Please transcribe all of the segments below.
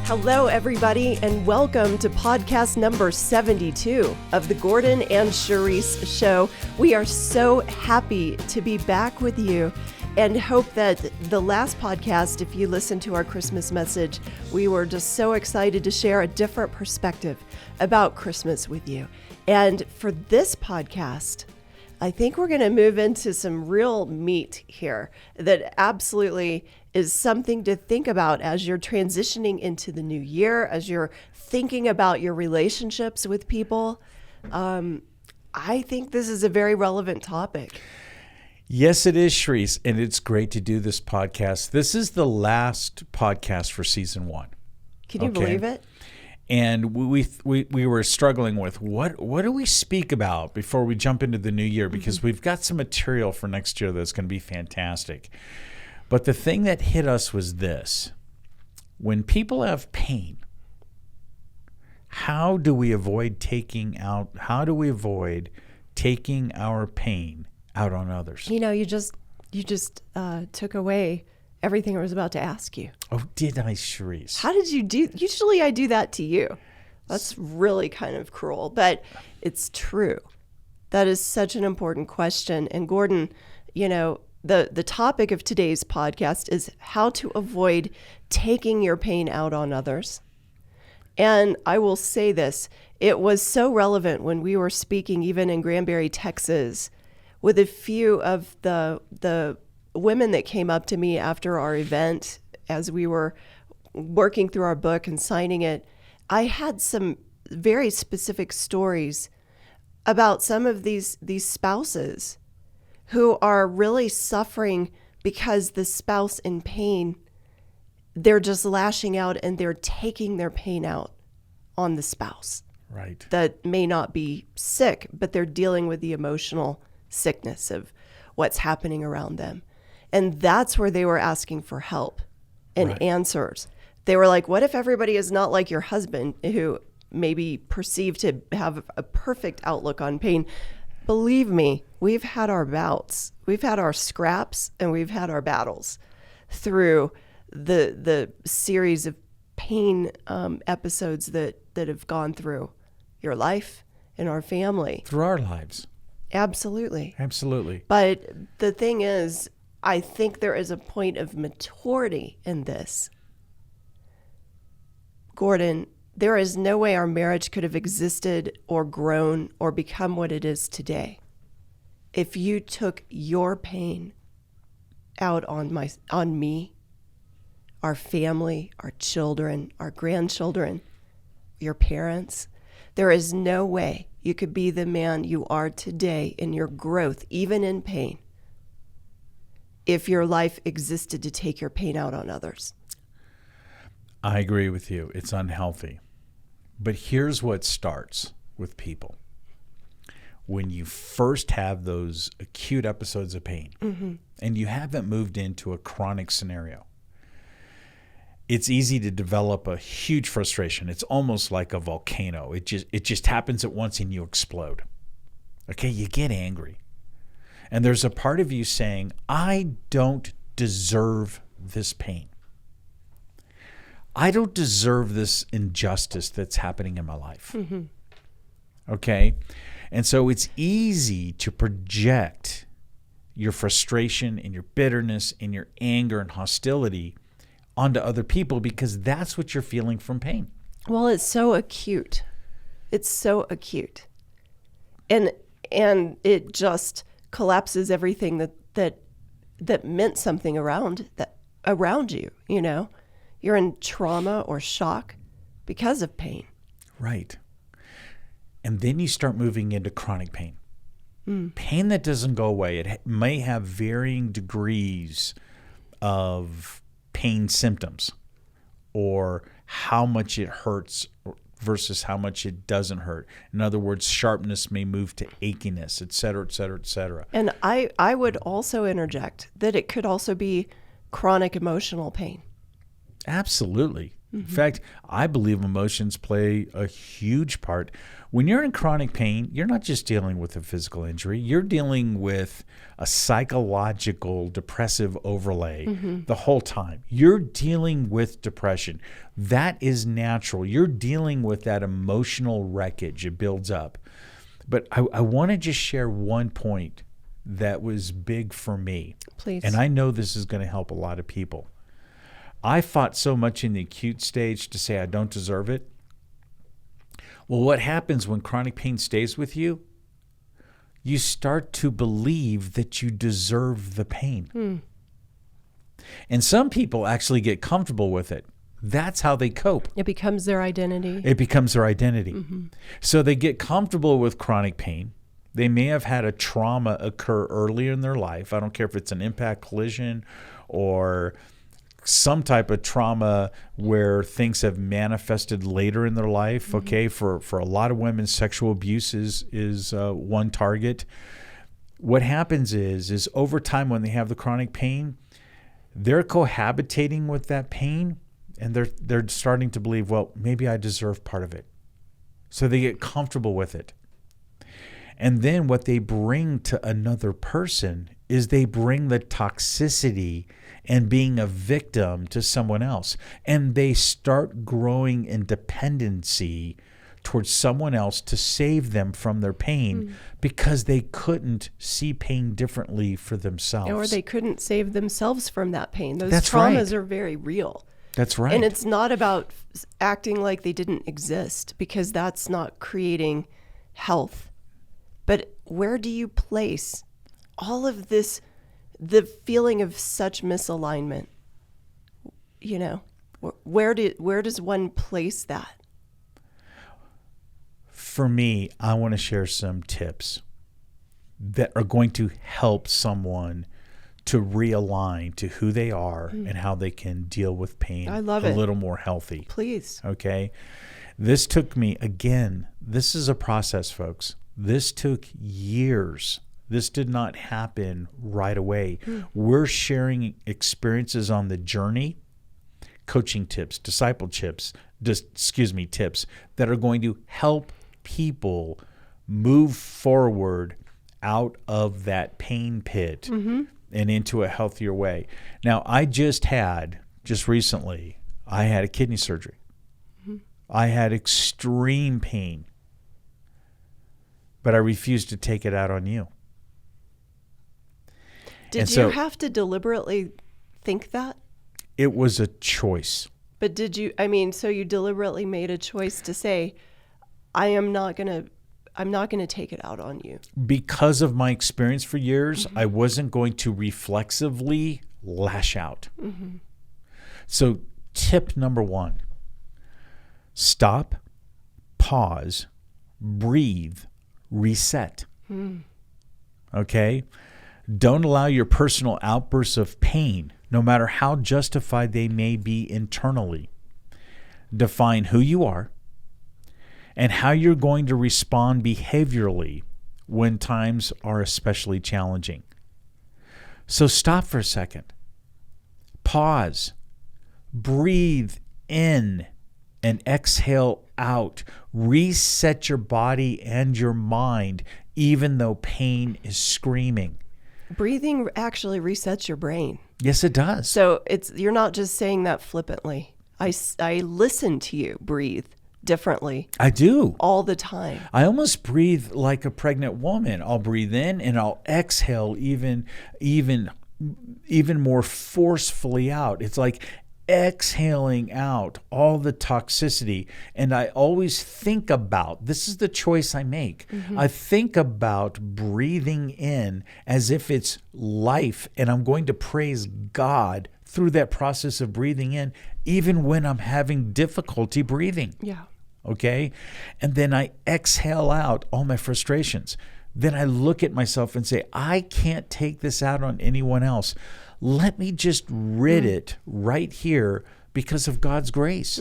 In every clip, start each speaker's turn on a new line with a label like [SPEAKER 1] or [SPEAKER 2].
[SPEAKER 1] Hello, everybody, and welcome to podcast number 72 of the Gordon and Charisse Show. We are so happy to be back with you and hope that the last podcast, if you listened to our Christmas message, we were just so excited to share a different perspective about Christmas with you. And for this podcast, I think we're going to move into some real meat here that absolutely is something to think about as you're transitioning into the new year, as you're thinking about your relationships with people. I think this is a very relevant topic.
[SPEAKER 2] Yes, it is, Charisse, and it's great to do this podcast. This is the last podcast for season 1.
[SPEAKER 1] Can you believe it?
[SPEAKER 2] And we were struggling with what do we speak about before we jump into the new year, because we've got some material for next year that's going to be fantastic. But the thing that hit us was this: when people have pain, how do we avoid taking our pain out on others?
[SPEAKER 1] You know, you just took away everything I was about to ask you.
[SPEAKER 2] Oh, did I, Charisse?
[SPEAKER 1] How did you do? Usually I do that to you. That's really kind of cruel, but it's true. That is such an important question. And Gordon, you know, the topic of today's podcast is how to avoid taking your pain out on others. And I will say this, it was so relevant when we were speaking even in Granbury, Texas, with a few of the women that came up to me after our event as we were working through our book and signing it. I had some very specific stories about some of these spouses who are really suffering because the spouse in pain, they're just lashing out and they're taking their pain out on the spouse.
[SPEAKER 2] Right. That
[SPEAKER 1] may not be sick, but they're dealing with the emotional sickness of what's happening around them. And that's where they were asking for help and answers. They were like, what if everybody is not like your husband, who may be perceived to have a perfect outlook on pain? Believe me, we've had our bouts, we've had our scraps, and we've had our battles through the series of pain episodes that have gone through your life and our family.
[SPEAKER 2] Through our lives.
[SPEAKER 1] Absolutely.
[SPEAKER 2] Absolutely.
[SPEAKER 1] But the thing is, I think there is a point of maturity in this. Gordon, there is no way our marriage could have existed or grown or become what it is today if you took your pain out on me, our family, our children, our grandchildren, your parents. There is no way you could be the man you are today in your growth, even in pain, if your life existed to take your pain out on others.
[SPEAKER 2] I agree with you. It's unhealthy. But here's what starts with people. When you first have those acute episodes of pain, and you haven't moved into a chronic scenario, it's easy to develop a huge frustration. It's almost like a volcano. It just happens at once and you explode. Okay, you get angry. And there's a part of you saying, I don't deserve this pain. I don't deserve this injustice that's happening in my life. Okay? And so it's easy to project your frustration and your bitterness and your anger and hostility onto other people because that's what you're feeling from pain.
[SPEAKER 1] Well, it's so acute. It's so acute. And it just collapses everything that meant something around you, you know? You're in trauma or shock because of pain.
[SPEAKER 2] Right. And then you start moving into chronic pain. Pain that doesn't go away. It may have varying degrees of pain symptoms or how much it hurts versus how much it doesn't hurt. In other words, sharpness may move to achiness, et cetera, et cetera, et cetera.
[SPEAKER 1] And I would also interject that it could also be chronic emotional pain.
[SPEAKER 2] Absolutely. In fact, I believe emotions play a huge part. When you're in chronic pain, you're not just dealing with a physical injury. You're dealing with a psychological depressive overlay the whole time. You're dealing with depression. That is natural. You're dealing with that emotional wreckage. It builds up. But I want to just share one point that was big for me.
[SPEAKER 1] Please.
[SPEAKER 2] And I know this is going to help a lot of people. I fought so much in the acute stage to say I don't deserve it. Well, what happens when chronic pain stays with you? You start to believe that you deserve the pain. And some people actually get comfortable with it. That's how they cope.
[SPEAKER 1] It becomes their identity.
[SPEAKER 2] It becomes their identity. So they get comfortable with chronic pain. They may have had a trauma occur earlier in their life. I don't care if it's an impact collision or some type of trauma where things have manifested later in their life. Okay, for a lot of women, sexual abuse is one target. What happens is over time when they have the chronic pain, they're cohabitating with that pain, and they're starting to believe, well, maybe I deserve part of it. So they get comfortable with it. And then what they bring to another person is they bring the toxicity and being a victim to someone else. And they start growing in dependency towards someone else to save them from their pain because they couldn't see pain differently for themselves.
[SPEAKER 1] Or they couldn't save themselves from that pain. Those
[SPEAKER 2] That's
[SPEAKER 1] traumas
[SPEAKER 2] right.
[SPEAKER 1] are very real.
[SPEAKER 2] That's right.
[SPEAKER 1] And it's not about acting like they didn't exist, because that's not creating health. But where do you place all of this, the feeling of such misalignment? You know, where does one place that?
[SPEAKER 2] For me, I want to share some tips that are going to help someone to realign to who they are and how they can deal with pain
[SPEAKER 1] I love
[SPEAKER 2] a
[SPEAKER 1] it.
[SPEAKER 2] little more healthy.
[SPEAKER 1] Please.
[SPEAKER 2] Okay. This took me, again, this is a process, folks. This took years. This did not happen right away. We're sharing experiences on the journey, coaching tips, tips that are going to help people move forward out of that pain pit and into a healthier way. Now, just recently, I had a kidney surgery. I had extreme pain, but I refused to take it out on you.
[SPEAKER 1] Did you have to deliberately think that?
[SPEAKER 2] It was a choice.
[SPEAKER 1] But so you deliberately made a choice to say, I'm not going to take it out on you.
[SPEAKER 2] Because of my experience for years, I wasn't going to reflexively lash out. So tip number 1, stop, pause, breathe, reset. Okay? Don't allow your personal outbursts of pain, no matter how justified they may be internally. Define who you are and how you're going to respond behaviorally when times are especially challenging. So stop for a second. Pause. Breathe in and exhale out. Reset your body and your mind, even though pain is screaming.
[SPEAKER 1] Breathing actually resets your brain.
[SPEAKER 2] Yes, it does.
[SPEAKER 1] So you're not just saying that flippantly. I listen to you breathe differently.
[SPEAKER 2] I do.
[SPEAKER 1] All the time.
[SPEAKER 2] I almost breathe like a pregnant woman. I'll breathe in and I'll exhale even more forcefully out. It's like exhaling out all the toxicity. And I always think about, this is the choice I make. I think about breathing in as if it's life, and I'm going to praise God through that process of breathing in, even when I'm having difficulty breathing.
[SPEAKER 1] Yeah.
[SPEAKER 2] Okay? And then I exhale out all my frustrations. Then I look at myself and say, I can't take this out on anyone else. Let me just rid it right here because of God's grace.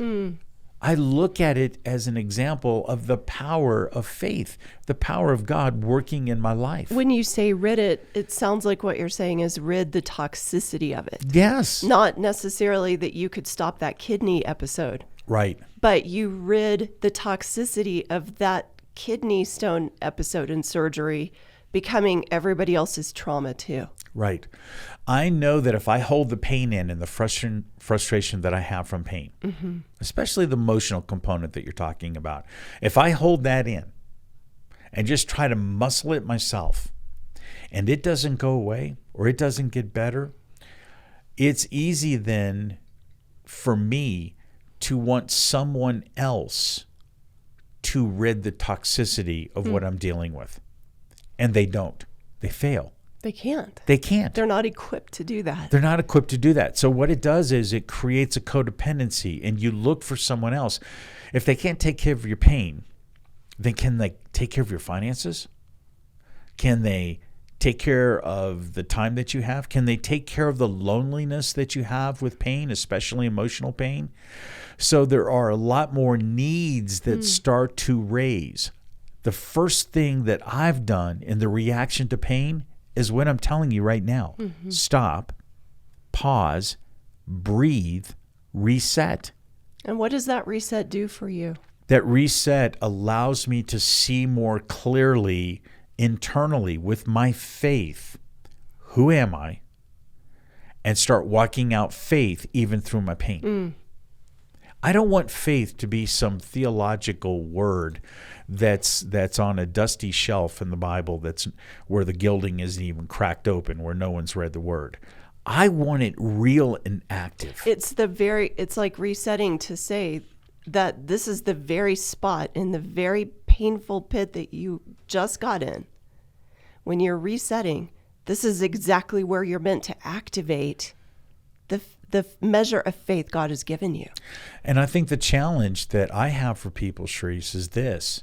[SPEAKER 2] I look at it as an example of the power of faith, the power of God working in my life.
[SPEAKER 1] When you say rid it, it sounds like what you're saying is rid the toxicity of it.
[SPEAKER 2] Yes.
[SPEAKER 1] Not necessarily that you could stop that kidney episode,
[SPEAKER 2] Right.
[SPEAKER 1] but you rid the toxicity of that kidney stone episode in surgery becoming everybody else's trauma too.
[SPEAKER 2] Right. I know that if I hold the pain in and the frustration that I have from pain, especially the emotional component that you're talking about, if I hold that in and just try to muscle it myself and it doesn't go away or it doesn't get better, it's easy then for me to want someone else to rid the toxicity of what I'm dealing with. And they don't. They fail.
[SPEAKER 1] They can't.
[SPEAKER 2] They can't.
[SPEAKER 1] They're not equipped to do that.
[SPEAKER 2] They're not equipped to do that. So what it does is it creates a codependency, and you look for someone else. If they can't take care of your pain, then can they take care of your finances? Can they take care of the time that you have? Can they take care of the loneliness that you have with pain, especially emotional pain? So there are a lot more needs that start to raise. The first thing that I've done in the reaction to pain is what I'm telling you right now. Stop, pause, breathe, reset.
[SPEAKER 1] And what does that reset do for you?
[SPEAKER 2] That reset allows me to see more clearly internally with my faith, who am I? And start walking out faith even through my pain. I don't want faith to be some theological word that's on a dusty shelf in the Bible that's where the gilding isn't even cracked open, where no one's read the word. I want it real and active.
[SPEAKER 1] It's like resetting to say that this is the very spot in the very painful pit that you just got in. When you're resetting, this is exactly where you're meant to activate the measure of faith God has given you.
[SPEAKER 2] And I think the challenge that I have for people, Sharice, is this.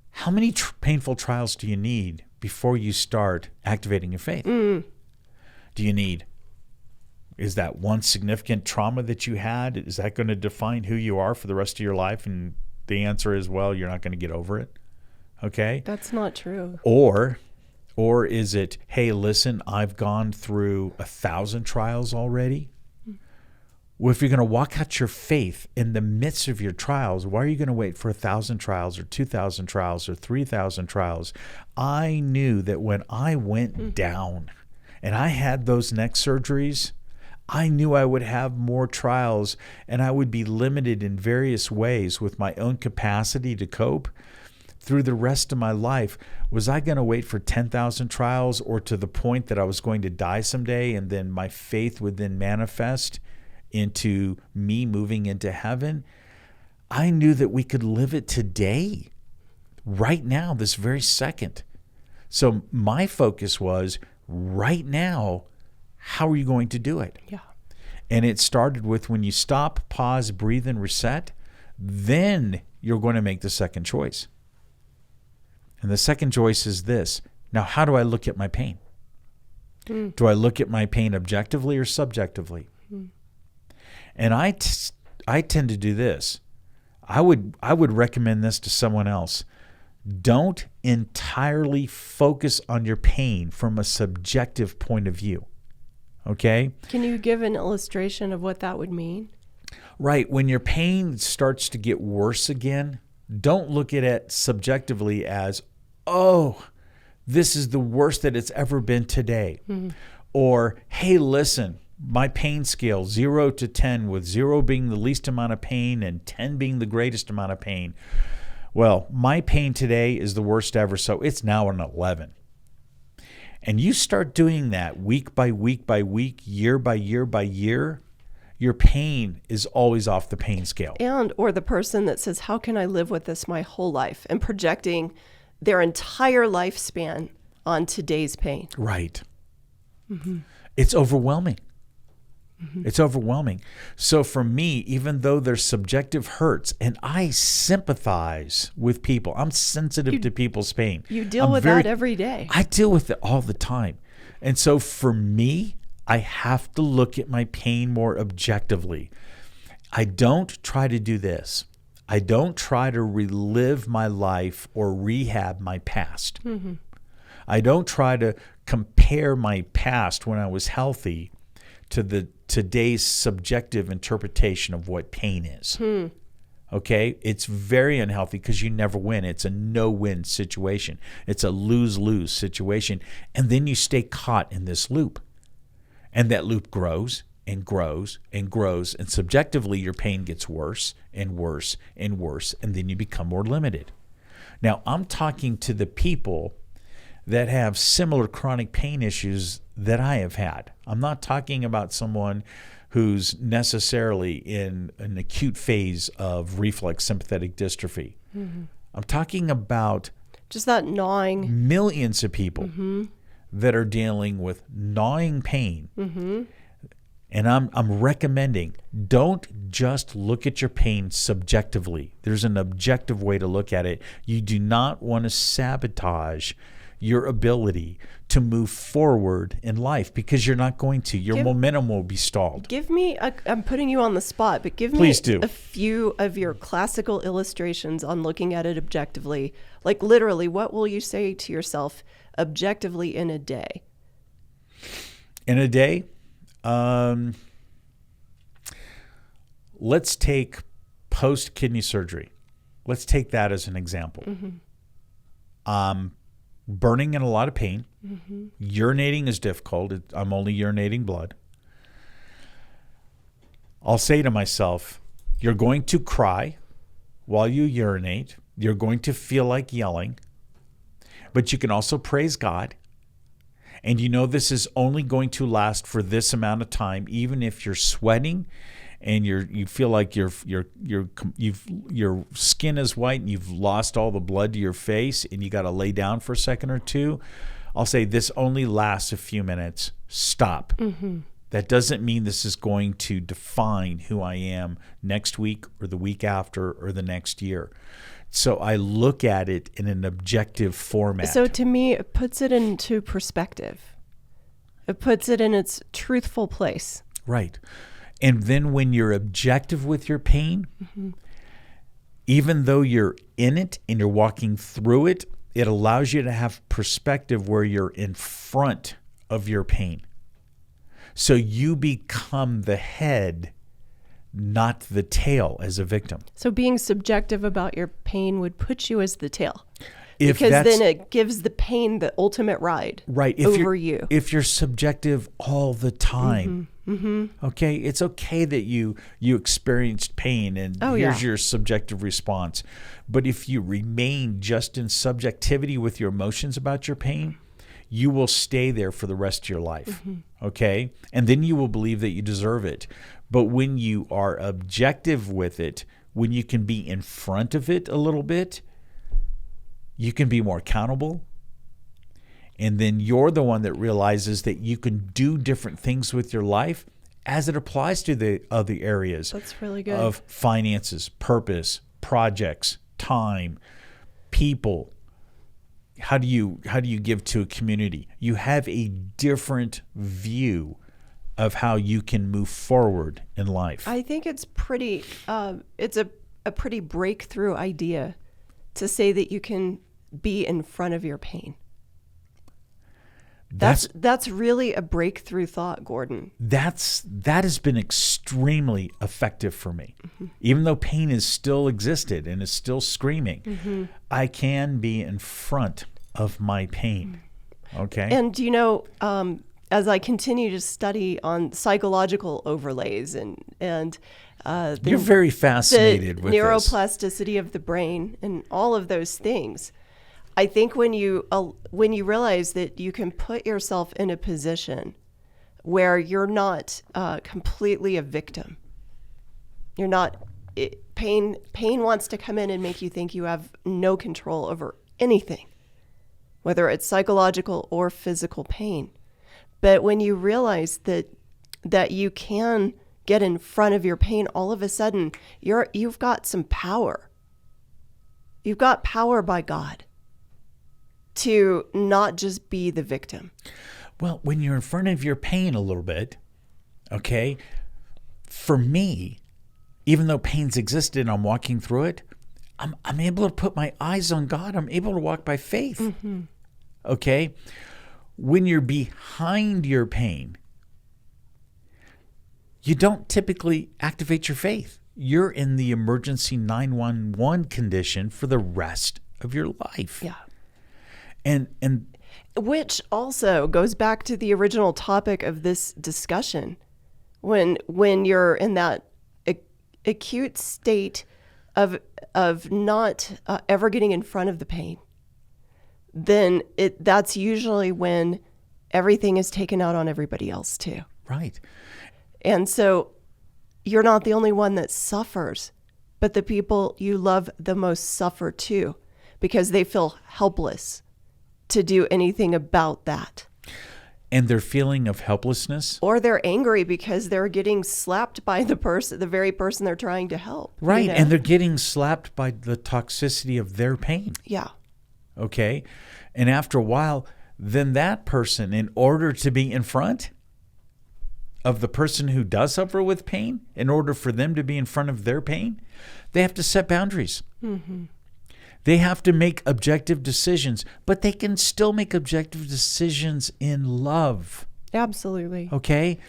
[SPEAKER 2] How many painful trials do you need before you start activating your faith? Do you need, is that one significant trauma that you had? Is that going to define who you are for the rest of your life? And the answer is, well, you're not going to get over it. Okay?
[SPEAKER 1] That's not true.
[SPEAKER 2] Or is it, hey, listen, I've gone through 1,000 trials already? Well, if you're going to walk out your faith in the midst of your trials, why are you going to wait for 1,000 trials or 2,000 trials or 3,000 trials? I knew that when I went down and I had those neck surgeries, I knew I would have more trials and I would be limited in various ways with my own capacity to cope through the rest of my life. Was I going to wait for 10,000 trials or to the point that I was going to die someday and then my faith would then manifest into me moving into heaven? I knew that we could live it today, right now, this very second. So my focus was right now, how are you going to do it?
[SPEAKER 1] Yeah.
[SPEAKER 2] And it started with when you stop, pause, breathe, and reset, then you're going to make the second choice. And the second choice is this. Now, how do I look at my pain? Do I look at my pain objectively or subjectively? And I tend to do this. I would recommend this to someone else. Don't entirely focus on your pain from a subjective point of view. Okay?
[SPEAKER 1] Can you give an illustration of what that would mean?
[SPEAKER 2] Right. When your pain starts to get worse again, don't look at it subjectively as, oh, this is the worst that it's ever been today. Or, hey, listen, my pain scale, 0 to 10, with 0 being the least amount of pain and 10 being the greatest amount of pain. Well, my pain today is the worst ever, so it's now an 11. And you start doing that week by week by week, year by year by year, your pain is always off the pain scale.
[SPEAKER 1] Or the person that says, how can I live with this my whole life? And projecting their entire lifespan on today's pain.
[SPEAKER 2] Right. It's overwhelming. It's overwhelming. So for me, even though there's subjective hurts, and I sympathize with people, I'm sensitive to people's pain.
[SPEAKER 1] You deal with that every day.
[SPEAKER 2] I deal with it all the time. And so for me, I have to look at my pain more objectively. I don't try to do this. I don't try to relive my life or rehab my past. Mm-hmm. I don't try to compare my past when I was healthy to the today's subjective interpretation of what pain is. Okay? It's very unhealthy because you never win. It's a no-win situation. It's a lose-lose situation. And then you stay caught in this loop. And that loop grows and grows and grows. And subjectively, your pain gets worse and worse and worse. And then you become more limited. Now, I'm talking to the people that have similar chronic pain issues that I have had. I'm not talking about someone who's necessarily in an acute phase of reflex sympathetic dystrophy. Mm-hmm. I'm talking about
[SPEAKER 1] just that gnawing.
[SPEAKER 2] Millions of people that are dealing with gnawing pain. Mm-hmm. And I'm recommending, don't just look at your pain subjectively. There's an objective way to look at it. You do not want to sabotage your ability to move forward in life because you're not going to. Your momentum will be stalled.
[SPEAKER 1] I'm putting you on the spot, but
[SPEAKER 2] Please do.
[SPEAKER 1] A few of your classical illustrations on looking at it objectively. Like literally, what will you say to yourself objectively in a day?
[SPEAKER 2] In a day? Let's take post-kidney surgery. Let's take that as an example. Mm-hmm. Burning and a lot of pain. Mm-hmm. Urinating is difficult. I'm only urinating blood. I'll say to myself, you're going to cry while you urinate. You're going to feel like yelling. But you can also praise God. And you know this is only going to last for this amount of time, even if you're sweating and you feel like your skin is white and you've lost all the blood to your face and you got to lay down for a second or two. I'll say this only lasts a few minutes. Stop. Mm-hmm. That doesn't mean this is going to define who I am next week or the week after or the next year. So I look at it in an objective format.
[SPEAKER 1] So to me, it puts it into perspective. It puts it in its truthful place.
[SPEAKER 2] Right. And then when you're objective with your pain, mm-hmm. even though you're in it and you're walking through it, it allows you to have perspective where you're in front of your pain. So you become the head, not the tail as a victim.
[SPEAKER 1] So being subjective about your pain would put you as the tail. Because then it gives the pain the ultimate ride over you.
[SPEAKER 2] If you're subjective all the time, okay, it's okay that you experienced pain and here's your subjective response. But if you remain just in subjectivity with your emotions about your pain, you will stay there for the rest of your life, okay? And then you will believe that you deserve it. But when you are objective with it, when you can be in front of it a little bit, you can be more accountable. And then you're the one that realizes that you can do different things with your life as it applies to the other areas.
[SPEAKER 1] That's really good.
[SPEAKER 2] Of finances, purpose, projects, time, people. How do you give to a community? You have a different view of how you can move forward in life.
[SPEAKER 1] I think it's pretty. It's a pretty breakthrough idea to say that you can be in front of your pain. That's really a breakthrough thought, Gordon.
[SPEAKER 2] That has been extremely effective for me. Even though pain is still existed and is still screaming, I can be in front of my pain. Okay.
[SPEAKER 1] And as I continue to study on psychological overlays and
[SPEAKER 2] you're very fascinated with
[SPEAKER 1] neuroplasticity of the brain and all of those things. I think when you realize that you can put yourself in a position where you're not completely a victim, you're not. Pain wants to come in and make you think you have no control over anything, whether it's psychological or physical pain. But when you realize that you can get in front of your pain, all of a sudden you've got some power. You've got power by God to not just be the victim.
[SPEAKER 2] Well, when you're in front of your pain a little bit, okay, for me, even though pain's existed and I'm walking through it, I'm able to put my eyes on God. I'm able to walk by faith.
[SPEAKER 1] Mm-hmm.
[SPEAKER 2] Okay? When you're behind your pain, you don't typically activate your faith. You're in the emergency 911 condition for the rest of your life.
[SPEAKER 1] Yeah.
[SPEAKER 2] And
[SPEAKER 1] which also goes back to the original topic of this discussion. When you're in that acute state of not ever getting in front of the pain, then that's usually when everything is taken out on everybody else too.
[SPEAKER 2] right.
[SPEAKER 1] And so you're not the only one that suffers, but the people you love the most suffer too, because they feel helpless to do anything about that.
[SPEAKER 2] And their feeling of helplessness.
[SPEAKER 1] Or they're angry because they're getting slapped by the very person they're trying to help.
[SPEAKER 2] Right.
[SPEAKER 1] You know?
[SPEAKER 2] And they're getting slapped by the toxicity of their pain.
[SPEAKER 1] Yeah.
[SPEAKER 2] Okay. And after a while, then that person, in order to be in front of the person who does suffer with pain, in order for them to be in front of their pain, they have to set boundaries.
[SPEAKER 1] Mm-hmm.
[SPEAKER 2] They have to make objective decisions, but they can still make objective decisions in love.
[SPEAKER 1] Absolutely.
[SPEAKER 2] Okay?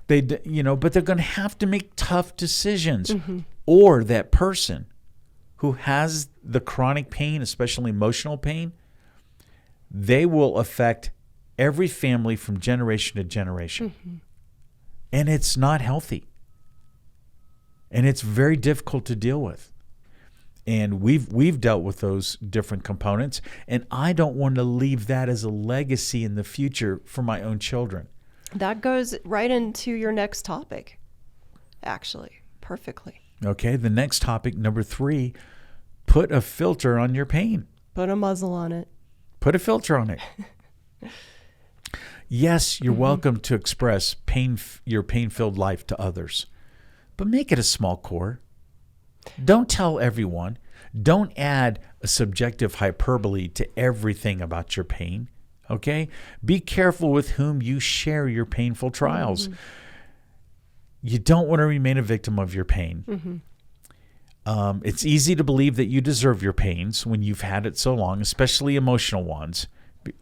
[SPEAKER 2] But they're going to have to make tough decisions.
[SPEAKER 1] Mm-hmm.
[SPEAKER 2] Or that person who has the chronic pain, especially emotional pain, they will affect every family from generation to generation.
[SPEAKER 1] Mm-hmm.
[SPEAKER 2] And it's not healthy. And it's very difficult to deal with. And we've dealt with those different components, and I don't want to leave that as a legacy in the future for my own children.
[SPEAKER 1] That goes right into your next topic, actually, perfectly.
[SPEAKER 2] Okay, the next topic, number 3, put a filter on your pain.
[SPEAKER 1] Put a muzzle on it.
[SPEAKER 2] Put a filter on it. Yes, you're welcome to express your pain-filled life to others, but make it a small core. Don't tell everyone. Don't add a subjective hyperbole to everything about your pain. Okay? Be careful with whom you share your painful trials. Mm-hmm. You don't want to remain a victim of your pain. Mm-hmm. It's easy to believe that you deserve your pains when you've had it so long, especially emotional ones.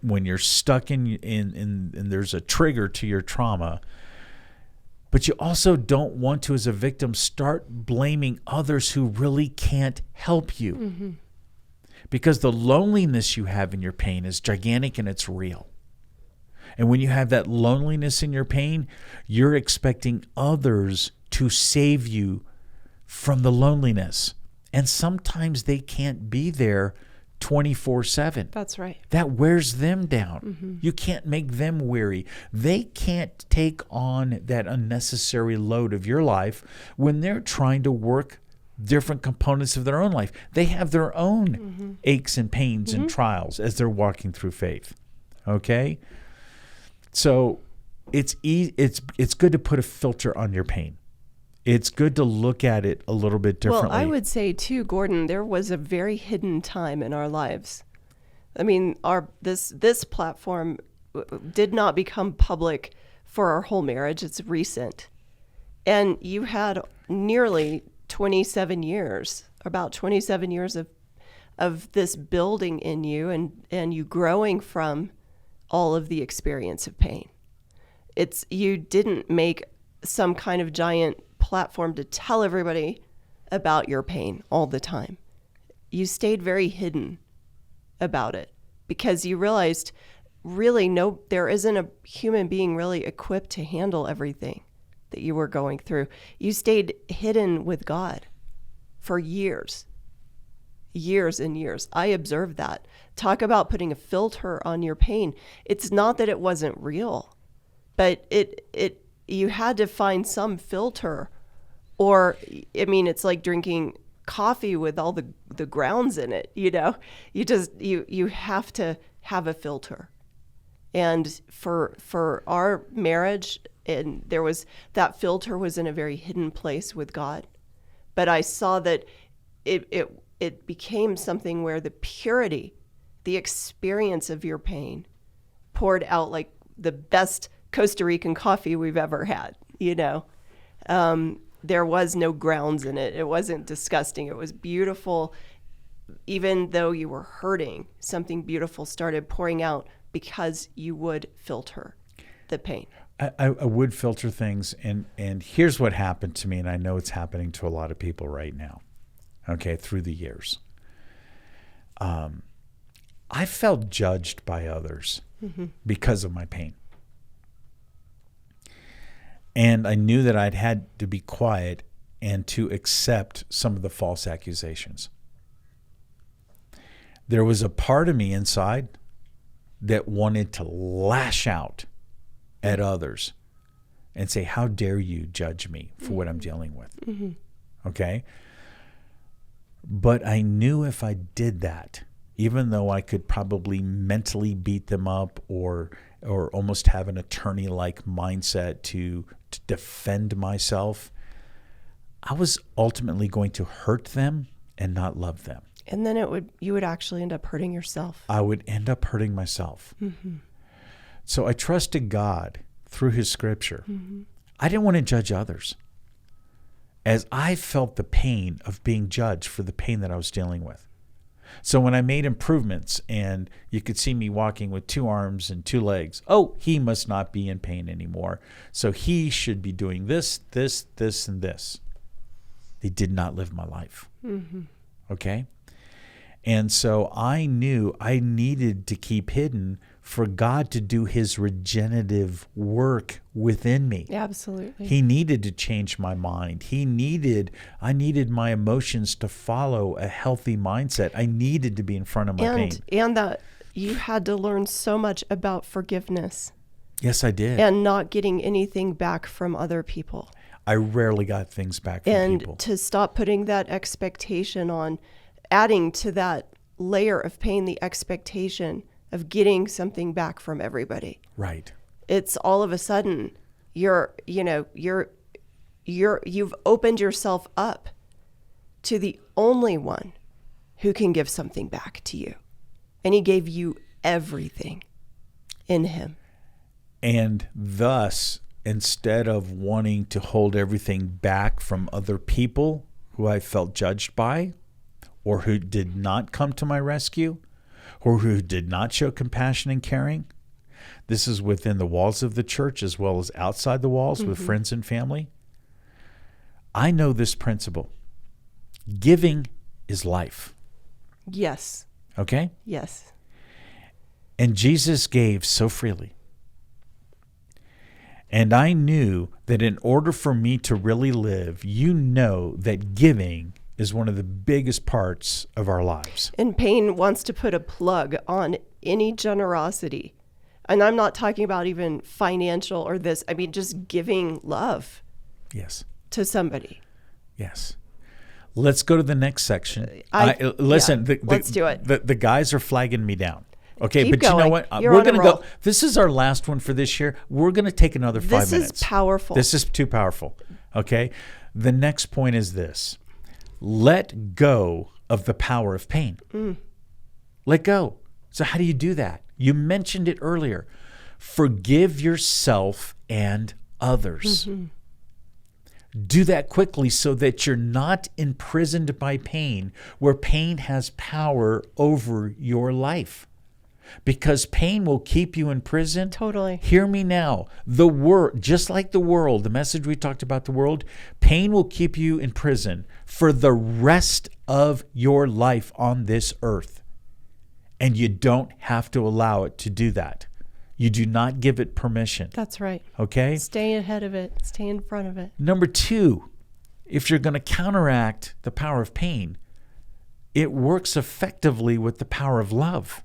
[SPEAKER 2] When you're stuck in there's a trigger to your trauma. But you also don't want to, as a victim, start blaming others who really can't help you. Mm-hmm. Because the loneliness you have in your pain is gigantic and it's real. And when you have that loneliness in your pain, you're expecting others to save you from the loneliness. And sometimes they can't be there 24/7.
[SPEAKER 1] That's right.
[SPEAKER 2] That wears them down.
[SPEAKER 1] Mm-hmm.
[SPEAKER 2] You can't make them weary. They can't take on that unnecessary load of your life when they're trying to work different components of their own life. They have their own aches and pains and trials as they're walking through faith. Okay? So it's good to put a filter on your pain. It's good to look at it a little bit differently.
[SPEAKER 1] Well, I would say too, Gordon, there was a very hidden time in our lives. I mean, this platform did not become public for our whole marriage. It's recent. And you had nearly 27 years, about 27 years of this building in you and you growing from all of the experience of pain. You didn't make some kind of giant platform to tell everybody about your pain all the time. You stayed very hidden about it because you realized really there isn't a human being really equipped to handle everything that you were going through. You stayed hidden with God for years and years. I observed that. Talk about putting a filter on your pain. It's not that it wasn't real, but you had to find some filter. Or, I mean, it's like drinking coffee with all the grounds in it, you know? You have to have a filter. And for our marriage, and that filter was in a very hidden place with God. But I saw that it became something where the purity, the experience of your pain poured out like the best Costa Rican coffee we've ever had, you know? there was no grounds in it. It wasn't disgusting. It was beautiful. Even though you were hurting, something beautiful started pouring out because you would filter the pain.
[SPEAKER 2] I would filter things, and here's what happened to me, and I know it's happening to a lot of people right now, okay, through the years. I felt judged by others because of my pain. And I knew that I'd had to be quiet and to accept some of the false accusations. There was a part of me inside that wanted to lash out at others and say, how dare you judge me for what I'm dealing with? Okay? But I knew if I did that, even though I could probably mentally beat them up or almost have an attorney-like mindset to defend myself, I was ultimately going to hurt them and not love them.
[SPEAKER 1] And then you would actually end up hurting yourself.
[SPEAKER 2] I would end up hurting myself. So I trusted God through his scripture. I didn't want to judge others, as I felt the pain of being judged for the pain that I was dealing with. So when I made improvements and you could see me walking with 2 arms and 2 legs, oh, he must not be in pain anymore. So he should be doing this, this, this, and this. They did not live my life. Okay? And so I knew I needed to keep hidden for God to do his regenerative work within me.
[SPEAKER 1] Absolutely.
[SPEAKER 2] He needed to change my mind. I needed my emotions to follow a healthy mindset. I needed to be in front of my pain.
[SPEAKER 1] And that you had to learn so much about forgiveness.
[SPEAKER 2] Yes, I did.
[SPEAKER 1] And not getting anything back from other people.
[SPEAKER 2] I rarely got things back from people.
[SPEAKER 1] And to stop putting that expectation on, adding to that layer of pain, the expectation of getting something back from everybody.
[SPEAKER 2] Right.
[SPEAKER 1] It's all of a sudden you've opened yourself up to the only one who can give something back to you. And he gave you everything in him.
[SPEAKER 2] And thus, instead of wanting to hold everything back from other people who I felt judged by, or who did not come to my rescue, or who did not show compassion and caring. This is within the walls of the church as well as outside the walls with friends and family. I know this principle. Giving is life.
[SPEAKER 1] Yes.
[SPEAKER 2] Okay?
[SPEAKER 1] Yes.
[SPEAKER 2] And Jesus gave so freely. And I knew that in order for me to really live, you know that giving is one of the biggest parts of our lives.
[SPEAKER 1] And pain wants to put a plug on any generosity. And I'm not talking about even financial or this. I mean, just giving love.
[SPEAKER 2] Yes.
[SPEAKER 1] To somebody.
[SPEAKER 2] Yes. Let's go to the next section.
[SPEAKER 1] Listen, let's do it.
[SPEAKER 2] The guys are flagging me down. Okay,
[SPEAKER 1] Keep
[SPEAKER 2] but
[SPEAKER 1] going.
[SPEAKER 2] You know what?
[SPEAKER 1] You're
[SPEAKER 2] We're
[SPEAKER 1] on a
[SPEAKER 2] going to
[SPEAKER 1] roll.
[SPEAKER 2] go. This is our last one for this year. We're going to take another 5 minutes.
[SPEAKER 1] This is powerful.
[SPEAKER 2] This is too powerful. Okay? The next point is this. Let go of the power of pain. Let go. So how do you do that? You mentioned it earlier. Forgive yourself and others. Do that quickly so that you're not imprisoned by pain, where pain has power over your life. Because pain will keep you in prison.
[SPEAKER 1] Totally.
[SPEAKER 2] Hear me now. The world, just like the world, the message we talked about the world, pain will keep you in prison for the rest of your life on this earth. And you don't have to allow it to do that. You do not give it permission.
[SPEAKER 1] That's right.
[SPEAKER 2] Okay?
[SPEAKER 1] Stay ahead of it. Stay in front of it.
[SPEAKER 2] Number 2, if you're going to counteract the power of pain, it works effectively with the power of love.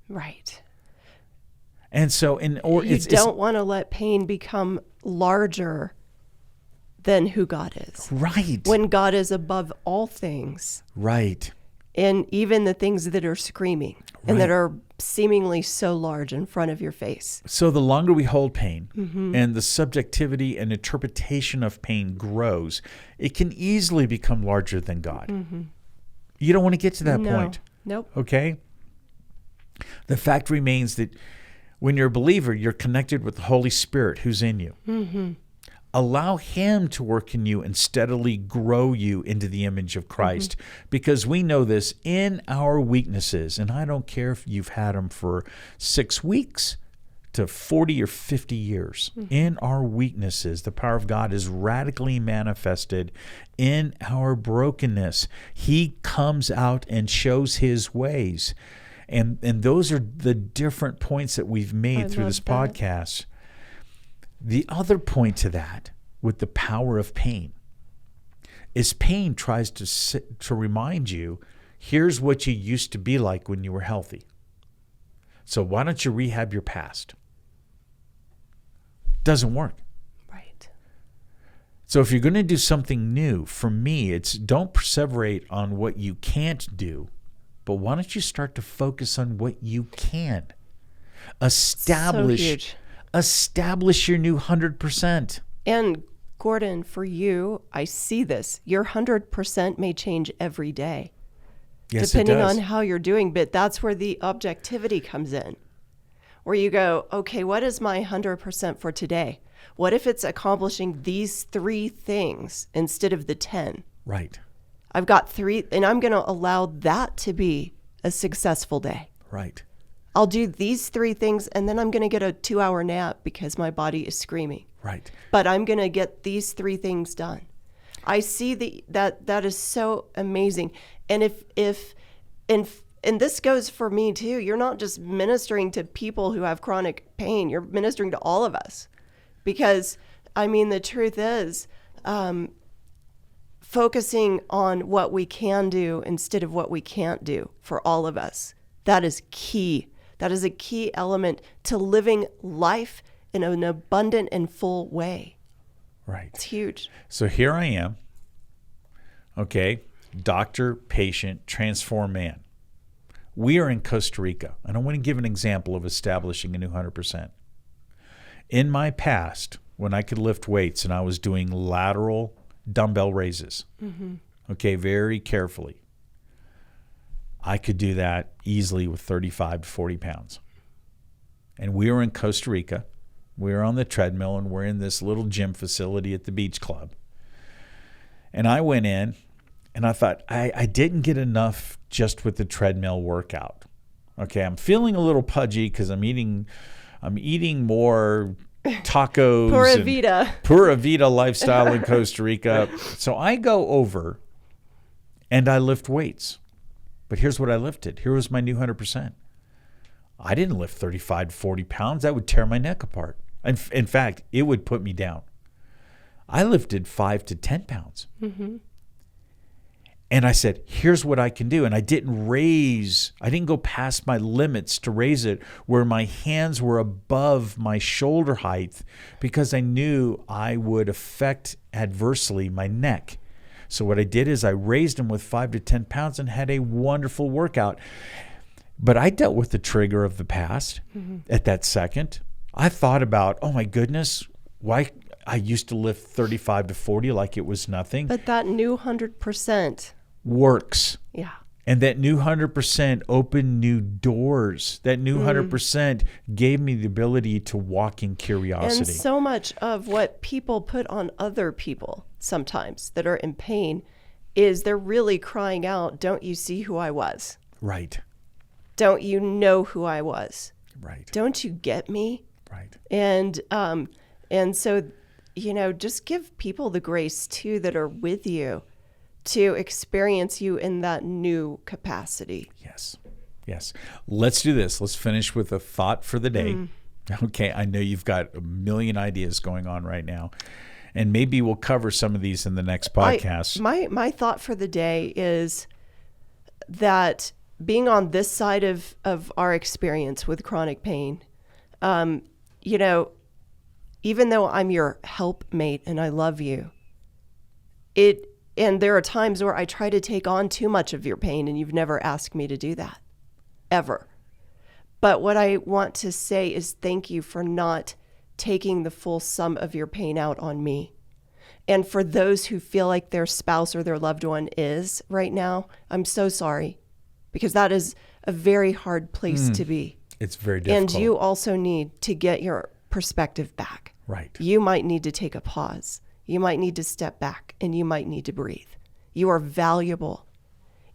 [SPEAKER 1] Right.
[SPEAKER 2] And so,
[SPEAKER 1] you don't want to let pain become larger than who God is.
[SPEAKER 2] Right.
[SPEAKER 1] When God is above all things.
[SPEAKER 2] Right.
[SPEAKER 1] And even the things that are screaming and that are seemingly so large in front of your face.
[SPEAKER 2] So the longer we hold pain and the subjectivity and interpretation of pain grows, it can easily become larger than God. You don't want to get to that point.
[SPEAKER 1] Nope.
[SPEAKER 2] Okay? The fact remains that when you're a believer, you're connected with the Holy Spirit who's in you. Allow him to work in you and steadily grow you into the image of Christ. Because we know this in our weaknesses, and I don't care if you've had them for 6 weeks to 40 or 50 years. In our weaknesses, the power of God is radically manifested in our brokenness. He comes out and shows his ways. And those are the different points that we've made through this podcast. The other point to that, with the power of pain, is pain tries to remind you, here's what you used to be like when you were healthy. So why don't you rehab your past? Doesn't work.
[SPEAKER 1] Right.
[SPEAKER 2] So if you're going to do something new, for me, it's don't perseverate on what you can't do, but why don't you start to focus on what you can? Establish your new 100%.
[SPEAKER 1] And Gordon, for you, I see this. Your 100% may change every day.
[SPEAKER 2] Yes,
[SPEAKER 1] depending
[SPEAKER 2] it does.
[SPEAKER 1] on how you're doing, but that's where the objectivity comes in. Where you go, okay, what is my 100% for today? What if it's accomplishing these 3 things instead of the 10?
[SPEAKER 2] Right.
[SPEAKER 1] I've got 3, and I'm going to allow that to be a successful day.
[SPEAKER 2] Right.
[SPEAKER 1] I'll do these 3 things, and then I'm going to get a 2-hour nap because my body is screaming.
[SPEAKER 2] Right.
[SPEAKER 1] But I'm going to get these 3 things done. I see that is so amazing. And and this goes for me too. You're not just ministering to people who have chronic pain. You're ministering to all of us. Because, I mean, the truth is, focusing on what we can do instead of what we can't do for all of us, that is key. That is a key element to living life in an abundant and full way.
[SPEAKER 2] Right.
[SPEAKER 1] It's huge.
[SPEAKER 2] So here I am. Okay. Doctor, patient, transformed man. We are in Costa Rica, and I want to give an example of establishing a new 100%. In my past, when I could lift weights and I was doing lateral dumbbell raises, okay, very carefully, I could do that easily with 35 to 40 pounds. And we were in Costa Rica. We were on the treadmill, and we're in this little gym facility at the beach club. And I went in, and I thought, I didn't get enough just with the treadmill workout. Okay, I'm feeling a little pudgy because I'm eating more tacos. Pura Vida lifestyle in Costa Rica. So I go over, and I lift weights. But here's what I lifted. Here was my new 100%. I didn't lift 35 to 40 pounds. That would tear my neck apart. In fact, it would put me down. I lifted 5 to 10 pounds. And I said, here's what I can do. And I didn't go past my limits to raise it where my hands were above my shoulder height because I knew I would affect adversely my neck. So what I did is I raised them with 5 to 10 pounds and had a wonderful workout. But I dealt with the trigger of the past at that second. I thought about, oh my goodness, why I used to lift 35 to 40 like it was nothing.
[SPEAKER 1] But that new 100%
[SPEAKER 2] works.
[SPEAKER 1] Yeah.
[SPEAKER 2] And that new 100% opened new doors. That new 100% gave me the ability to walk in curiosity.
[SPEAKER 1] And so much of what people put on other people sometimes that are in pain is they're really crying out, don't you see who I was?
[SPEAKER 2] Right.
[SPEAKER 1] Don't you know who I was?
[SPEAKER 2] Right.
[SPEAKER 1] Don't you get me?
[SPEAKER 2] Right.
[SPEAKER 1] And so, just give people the grace too that are with you to experience you in that new capacity.
[SPEAKER 2] Yes. Yes. Let's do this. Let's finish with a thought for the day. Okay. I know you've got a million ideas going on right now, and maybe we'll cover some of these in the next podcast.
[SPEAKER 1] My thought for the day is that being on this side of our experience with chronic pain, even though I'm your helpmate and I love you, and there are times where I try to take on too much of your pain, and you've never asked me to do that, ever. But what I want to say is thank you for not taking the full sum of your pain out on me. And for those who feel like their spouse or their loved one is right now, I'm so sorry, because that is a very hard place to be.
[SPEAKER 2] It's very difficult.
[SPEAKER 1] And you also need to get your perspective back.
[SPEAKER 2] Right.
[SPEAKER 1] You might need to take a pause. You might need to step back, and you might need to breathe. You are valuable.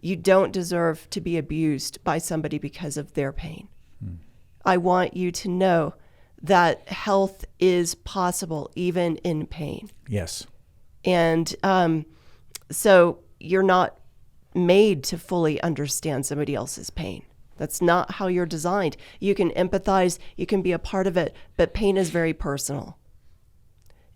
[SPEAKER 1] You don't deserve to be abused by somebody because of their pain. I want you to know that health is possible even in pain.
[SPEAKER 2] Yes.
[SPEAKER 1] And so you're not made to fully understand somebody else's pain. That's not how you're designed. You can empathize, you can be a part of it, but pain is very personal.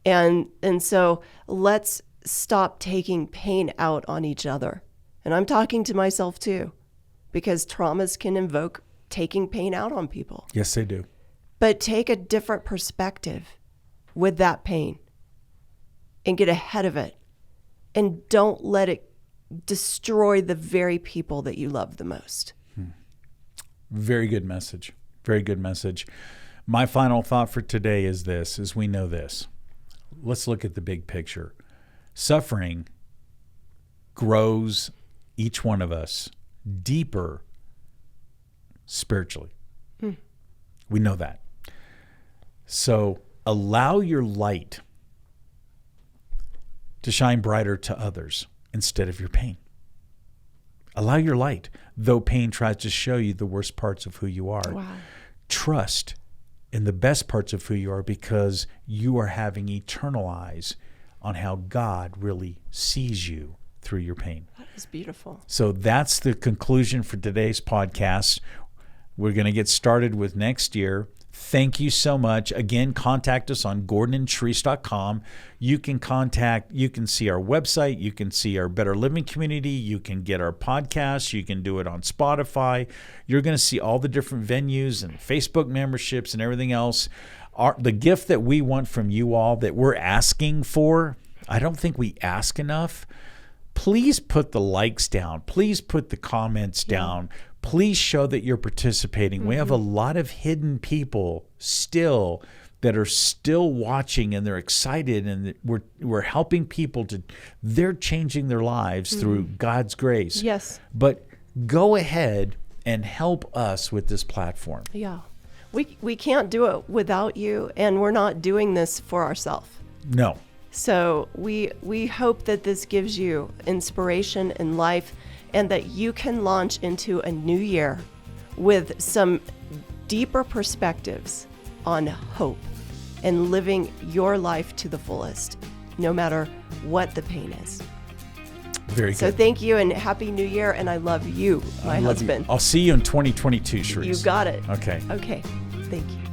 [SPEAKER 1] And so let's stop taking pain out on each other. And I'm talking to myself too, because traumas can invoke taking pain out on people.
[SPEAKER 2] Yes, they do.
[SPEAKER 1] But take a different perspective with that pain and get ahead of it. And don't let it destroy the very people that you love the most.
[SPEAKER 2] Very good message. Very good message. My final thought for today is this, is we know this. Let's look at the big picture. Suffering grows each one of us deeper spiritually. We know that. So allow your light to shine brighter to others instead of your pain. Allow your light, though pain tries to show you the worst parts of who you are.
[SPEAKER 1] Wow.
[SPEAKER 2] Trust in the best parts of who you are, because you are having eternal eyes on how God really sees you through your pain.
[SPEAKER 1] That is beautiful.
[SPEAKER 2] So that's the conclusion for today's podcast. We're going to get started with next year. Thank you so much. Again, contact us on gordonandtherese.com. You can see our website. You can see our Better Living community. You can get our podcasts. You can do it on Spotify. You're going to see all the different venues and Facebook memberships and everything else. The gift that we want from you all, that we're asking for, I don't think we ask enough. Please put the likes down. Please put the comments down. Please show that you're participating. We have a lot of hidden people still that are still watching, and they're excited, and we're helping people they're changing their lives through God's grace.
[SPEAKER 1] Yes.
[SPEAKER 2] But go ahead and help us with this platform.
[SPEAKER 1] Yeah. We can't do it without you, and we're not doing this for ourselves.
[SPEAKER 2] No.
[SPEAKER 1] So we hope that this gives you inspiration in life, and that you can launch into a new year with some deeper perspectives on hope and living your life to the fullest, no matter what the pain is.
[SPEAKER 2] Very good.
[SPEAKER 1] So thank you, and Happy New Year, and I love you, my husband.
[SPEAKER 2] I'll see you in 2022, Sharice.
[SPEAKER 1] You got it.
[SPEAKER 2] Okay.
[SPEAKER 1] Okay. Thank you.